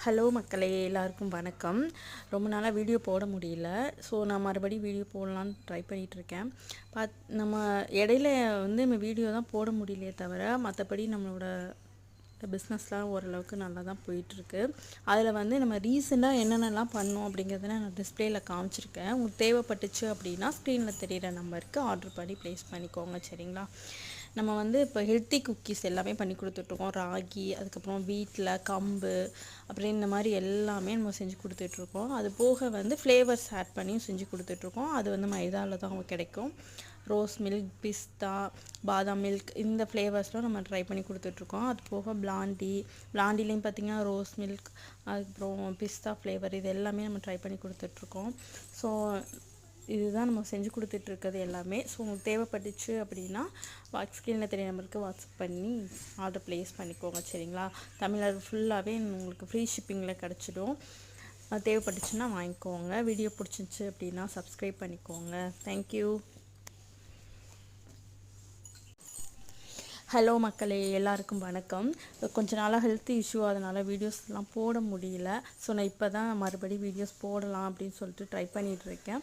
Hello மக்களே, எல்லாருக்கும் வணக்கம். ரொம்ப நாளாக வீடியோ போட முடியல. ஸோ நான் மறுபடியும் வீடியோ போடலான்னு ட்ரை பண்ணிகிட்ருக்கேன். நம்ம இடையில நம்ம வீடியோ தான் போட முடியலையே தவிர மற்றபடி நம்மளோட பிஸ்னஸ்லாம் ஓரளவுக்கு நல்லா தான் போயிட்டுருக்கு. அதில் நம்ம ரீசெண்டாக என்னென்னலாம் பண்ணோம் அப்படிங்கிறத நான் டிஸ்பிளேயில் காமிச்சிருக்கேன். உங்களுக்கு தேவைப்பட்டுச்சு அப்படின்னா ஸ்க்ரீனில் தெரிகிற நம்பருக்கு ஆர்டர் பண்ணி ப்ளேஸ் பண்ணிக்கோங்க. சரிங்களா? நம்ம இப்போ ஹெல்த்தி குக்கீஸ் எல்லாமே பண்ணி கொடுத்துட்ருக்கோம். ராகி, அதுக்கப்புறம் வீட்டில் கம்பு, அப்புறம் இந்த மாதிரி எல்லாமே நம்ம செஞ்சு கொடுத்துட்ருக்கோம். அது போக ஃப்ளேவர்ஸ் ஆட் பண்ணியும் செஞ்சு கொடுத்துட்ருக்கோம். அது மைதாவில் தான் கிடைக்கும். ரோஸ் மில்க், பிஸ்தா, பாதாம் மில்க், இந்த ஃப்ளேவர்ஸ்லாம் நம்ம ட்ரை பண்ணி கொடுத்துட்ருக்கோம். அது போக பிளாண்டிலையும் பார்த்திங்கன்னா ரோஸ் மில்க், அதுக்கப்புறம் பிஸ்தா ஃப்ளேவர், இது எல்லாமே நம்ம ட்ரை பண்ணி கொடுத்துட்ருக்கோம். ஸோ இதுதான் நம்ம செஞ்சு கொடுத்துட்ருக்கிறது எல்லாமே. ஸோ உங்களுக்கு தேவைப்பட்டுச்சு அப்படின்னா ஸ்க்ரீனில் தெரிய நம்பருக்கு வாட்ஸ்அப் பண்ணி ஆர்டர் ப்ளேஸ் பண்ணிக்கோங்க. சரிங்களா? தமிழ்நாடு ஃபுல்லாகவே உங்களுக்கு ஃப்ரீ ஷிப்பிங்கில் கிடச்சிடும். தேவைப்பட்டுச்சுன்னா வாங்கிக்கோங்க. வீடியோ பிடிச்சிச்சு அப்படின்னா சப்ஸ்கிரைப் பண்ணிக்கோங்க. தேங்க்யூ. ஹலோ மக்களே, எல்லாருக்கும் வணக்கம். கொஞ்ச நாளாக ஹெல்த் இஷ்யூ, அதனால் வீடியோஸ்லாம் போட முடியல. ஸோ நான் இப்போ தான் மறுபடியும் வீடியோஸ் போடலாம் அப்படின்னு சொல்லிட்டு ட்ரை பண்ணிகிட்ருக்கேன்.